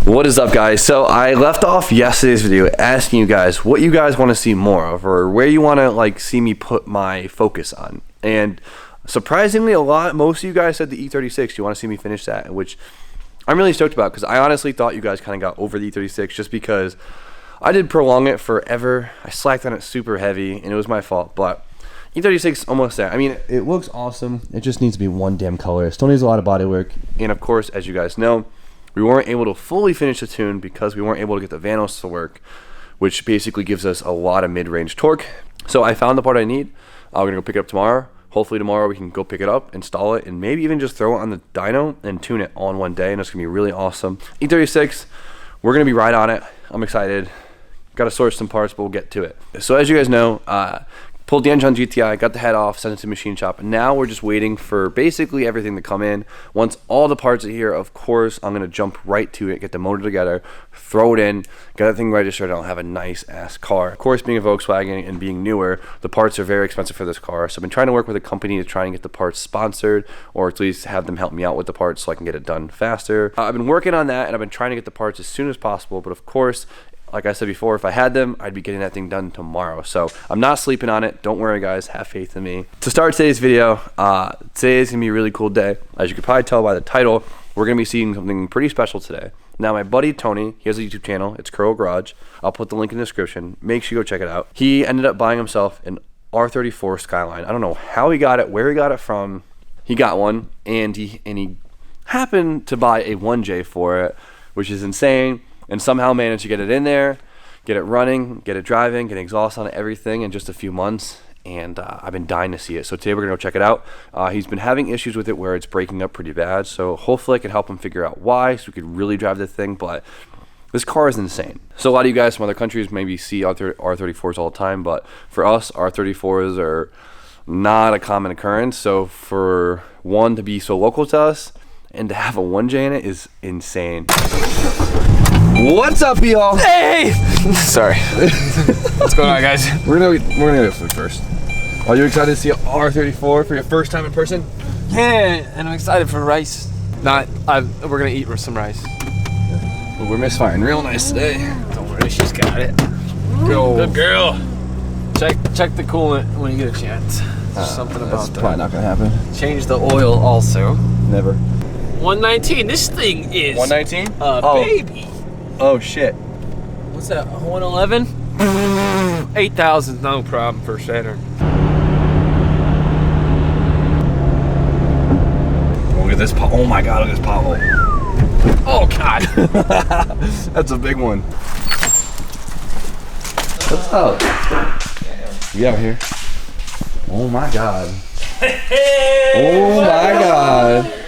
What is up, guys? So I left off yesterday's video asking you guys what you guys want to see more of, or where you want to like see me put my focus on. And surprisingly, most of you guys said the E36. You want to see me finish that, which I'm really stoked about, because I honestly thought you guys kind of got over the E36 just because I did prolong it forever. I slacked on it super heavy, and it was my fault. But E36 almost there. I mean, it looks awesome. It just needs to be one damn color. It still needs a lot of body work. And of course, as you guys know, we weren't able to fully finish the tune because we weren't able to get the vanos to work, which basically gives us a lot of mid-range torque. So I found the part I need. We're gonna go pick it up tomorrow. Hopefully tomorrow we can go pick it up, install it, and maybe even just throw it on the dyno and tune it all in one day, and it's gonna be really awesome. E36, we're gonna be right on it. I'm excited. Got to source some parts, but we'll get to it. So as you guys know, pulled the engine on GTI, got the head off, sent it to machine shop, and now we're just waiting for basically everything to come in. Once all the parts are here, of course, I'm gonna jump right to it, get the motor together, throw it in, get everything registered, and I'll have a nice ass car. Of course, being a Volkswagen and being newer, the parts are very expensive for this car, so I've been trying to work with a company to try and get the parts sponsored, or at least have them help me out with the parts so I can get it done faster. I've been working on that, and I've been trying to get the parts as soon as possible, but of course, like I said before, if I had them, I'd be getting that thing done tomorrow. So I'm not sleeping on it. Don't worry, guys. Have faith in me. To start today's video, today is going to be a really cool day. As you can probably tell by the title, we're going to be seeing something pretty special today. Now, my buddy Tony, he has a YouTube channel. It's Curl Garage. I'll put the link in the description. Make sure you go check it out. He ended up buying himself an R34 Skyline. I don't know how he got it, where he got it from. He got one, and he happened to buy a 1J for it, which is insane. And somehow managed to get it in there, get it running, get it driving, get exhaust on it, everything in just a few months. And I've been dying to see it. So today we're gonna go check it out. He's been having issues with it where it's breaking up pretty bad. So hopefully I can help him figure out why, so we could really drive the thing. But this car is insane. So a lot of you guys from other countries maybe see R34s all the time, but for us, R34s are not a common occurrence. So for one to be so local to us and to have a 1J in it is insane. What's up, y'all? Hey! Sorry. What's going on, guys? We're gonna get food first. Are you excited to see R34 for your first time in person? Yeah, and I'm excited for rice. We're gonna eat some rice. Well, we're misfiring real nice today. Don't worry, she's got it. Good girl. Check the coolant when you get a chance. There's something about that's probably not gonna happen. Change the oil also. Never. 119. This thing is 119? Baby. Oh shit. What's that? 111? 8,000, no problem for Saturn. Look at this oh my god, look at this pothole. Oh god. That's a big one. What's up? We out here. Oh my god. Oh my god.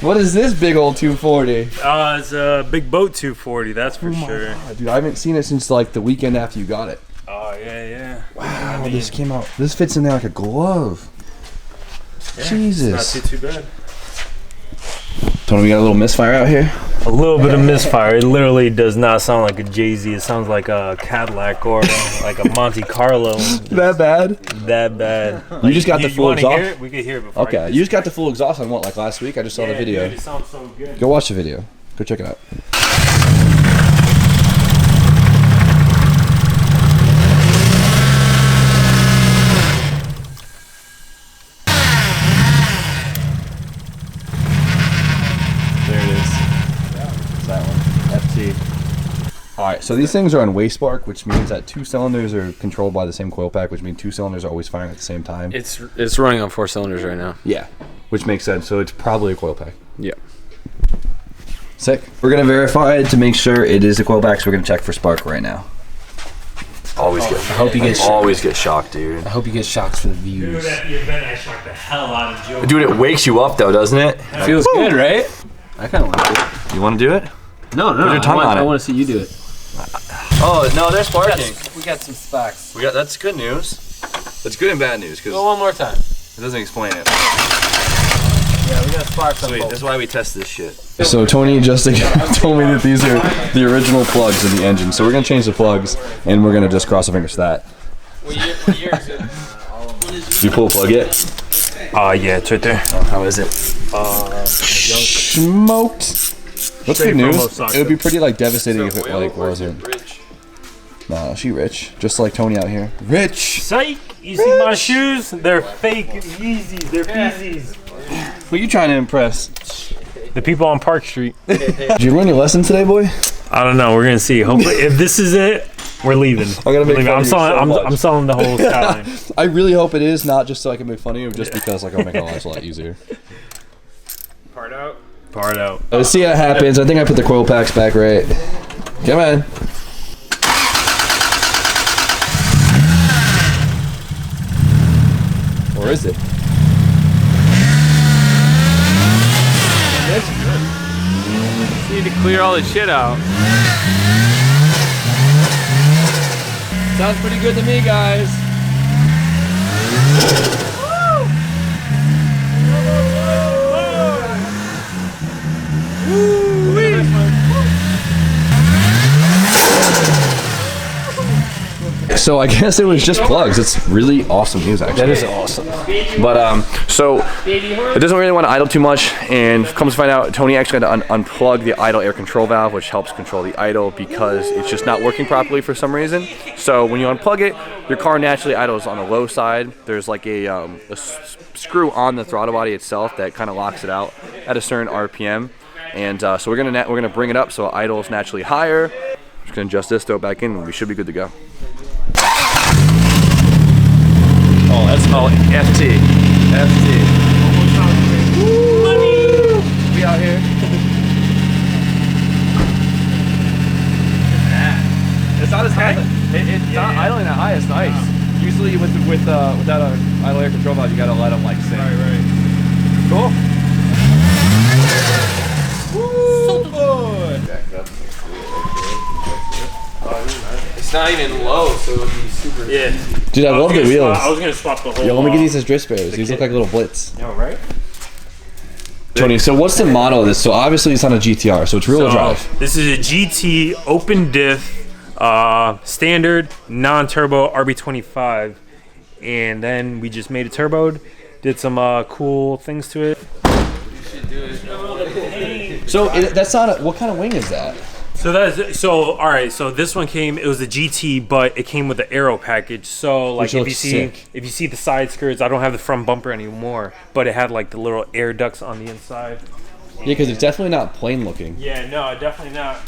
What is this big old 240? It's a big boat 240, that's for sure. God, dude, I haven't seen it since like the weekend after you got it. Oh, yeah. Wow, this came out. This fits in there like a glove. Yeah, Jesus. it's not too bad. Tony, we got a little misfire out here. A little bit of misfire. It literally does not sound like a Jay-Z. It sounds like a Cadillac or like a Monte Carlo. That bad? That bad. You just got the full exhaust? Hear it? We could hear it before. Okay, you just got the full exhaust on what, like last week? I just saw the video. Dude, it sounds so good. Go watch the video. Go check it out. There it is. It's that one. FT. Alright, so these things are on waste spark, which means that 2 cylinders are controlled by the same coil pack, which means 2 cylinders are always firing at the same time. It's running on 4 cylinders right now. Yeah, which makes sense. So it's probably a coil pack. Yeah. Sick. We're gonna verify it to make sure it is a coil pack, so we're gonna check for spark right now. Always get. I hope you get. Always get shocked, dude. I hope you get shocks for the views. Dude, at the event, I shocked the hell out of Joe. Dude, it wakes you up though, doesn't it? It feels good, right? I kind of like it. You want to do it? No. Put your tongue on it. I want to see you do it. Oh no, they're sparking. We got some sparks. That's good news. That's good and bad news because Go one more time. it doesn't explain it. Yeah, we got sparks on Sweet. both. That's why we test this shit. So Tony just told me that these are the original plugs in the engine. So we're gonna change the plugs and we're gonna just cross our fingers to that. What year is it? Did you pull a plug yet? Yeah, it's right there. Oh, how is it? Young. Smoked. What's the Straight from news? Osaka. It would be pretty like devastating if it like wasn't. Rich. No, she rich. Just like Tony out here. Rich! Psych! You see my shoes? They're fake Yeezys. They're Yeezys. Who are you trying to impress? The people on Park Street. Did you learn your lesson today, boy? I don't know. We're gonna see. Hopefully, if this is it, we're leaving. I'm gonna make fun I'm of you selling. so much. I'm selling the whole Skyline. I really hope it is, not just so I can make fun of you, just because like I'll make our lives a lot easier. Part out. Part out. Let's see how it happens. I think I put the coil packs back right. Come on. Or is it? Just need to clear all this shit out. Sounds pretty good to me, guys. So I guess it was just plugs. It's really awesome news, actually. That is awesome. But so it doesn't really want to idle too much, and comes to find out, Tony actually had to unplug the idle air control valve, which helps control the idle because it's just not working properly for some reason. So when you unplug it, your car naturally idles on the low side. There's like a screw on the throttle body itself that kind of locks it out at a certain RPM, and so we're gonna bring it up so it idles naturally higher. Just gonna adjust this, throw it back in, and we should be good to go. Oh, that's all FT. FT. Money. We out here. It's not as high. It's not idling that high. It's nice. Usually without an idle air control valve, you gotta let them like sink. Right. Cool. It's not even low, so it would be super. Yeah. Dude, I love the wheels. I was gonna swap the whole. Yo, let me get these as drift spares. These look like little Blitz. Yo, right? Tony, so what's the model of this? So obviously it's on a GTR, so it's rear-wheel drive. This is a GT open diff, standard non-turbo RB25, and then we just made it turboed. Did some cool things to it. So that's not what kind of wing is that? So all right. So this one came. It was a GT, but it came with the aero package. So like if you see the side skirts, I don't have the front bumper anymore, but it had like the little air ducts on the inside. Yeah, because it's definitely not plain looking. Yeah, no, definitely not.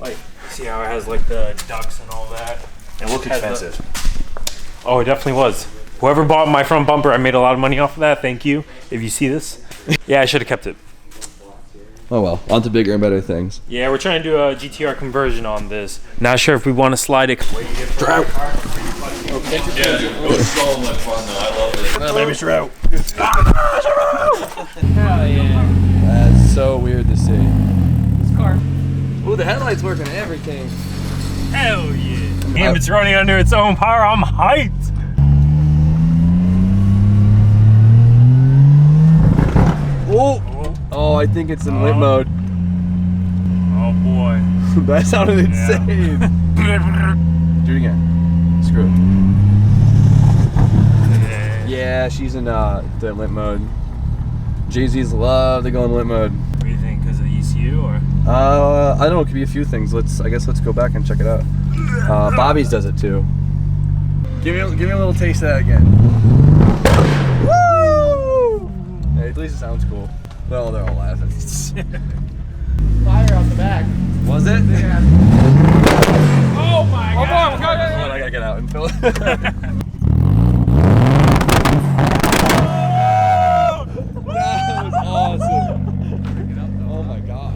Like, see how it has like the ducts and all that. It looks expensive. Oh, it definitely was. Whoever bought my front bumper, I made a lot of money off of that. Thank you. If you see this, yeah, I should have kept it. Oh well, on to bigger and better things. Yeah, we're trying to do a GTR conversion on this. Not sure if we want to slide it. Drought. Okay. Yeah, it was so much fun though. I love it. Maybe Drought. Hell yeah. That's so weird to see. This car. Ooh, the headlights work and everything. Hell yeah. Damn, it's running under its own power. I'm hyped. Oh, I think it's in lit mode. Oh boy. That sounded insane. Do it again. Screw it. Yeah, she's in the lit mode. Jay-Z's love to go in lit mode. What do you think? Because of the ECU or? I don't know. It could be a few things. I guess let's go back and check it out. Bobby's does it too. Give me a little taste of that again. Woo! Hey, at least it sounds cool. Well, they're all laughing. Fire out the back. Was it? Yeah. Oh my god. I gotta get out and fill it. That was awesome. Oh my god.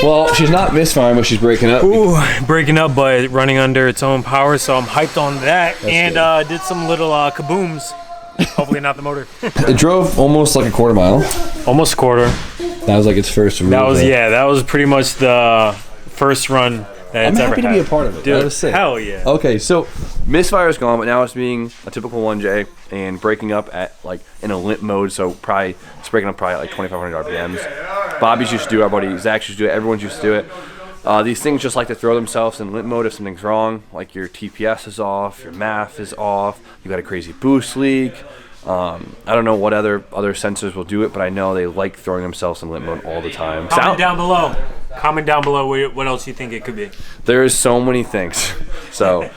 Well, she's not misfiring, but she's breaking up. Ooh, breaking up, but running under its own power, so I'm hyped on that. And did some little kabooms. Hopefully not the motor. It drove almost like a quarter mile. Almost a quarter. That was like its first real That was drive. that was pretty much the first run that I'm it's ever happy to had. be a part of it. Dude, That was sick. hell yeah. Okay, so misfire is gone, but now it's being a typical 1J and breaking up at like in a limp mode. So probably it's breaking up probably at like 2,500 RPMs. Bobby's used to do it. Our buddy Zach used to do it. Everyone's used to do it. These things just like to throw themselves in limp mode if something's wrong, like your TPS is off, your MAF is off, you got a crazy boost leak. I don't know what other sensors will do it, but I know they like throwing themselves in limp mode all the time. Comment down below. Comment down below what else you think it could be. There's so many things. So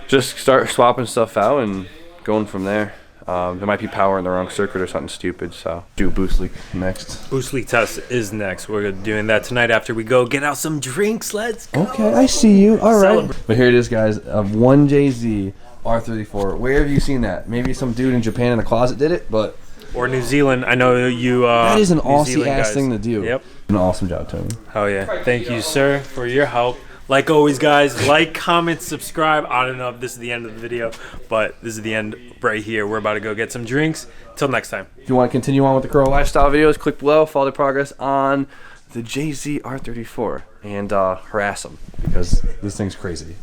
just start swapping stuff out and going from there. There might be power in the wrong circuit or something stupid, so do a boost leak next. Boost leak test is next. We're doing that tonight after we go get out some drinks. Let's go. Okay, I see you. All right. But here it is, guys. Of 1JZ R34. Where have you seen that? Maybe some dude in Japan in a closet did it, but... Or New Zealand. I know you... that is an Aussie-ass thing to do. Yep. An awesome job, Tony. Oh, yeah. Thank you, sir, for your help. Like always, guys, like, comment, subscribe. I don't know if this is the end of the video, but this is the end right here. We're about to go get some drinks. Till next time. If you want to continue on with the Corolla lifestyle videos, click below, follow the progress on the JZ R34, and harass them because this thing's crazy.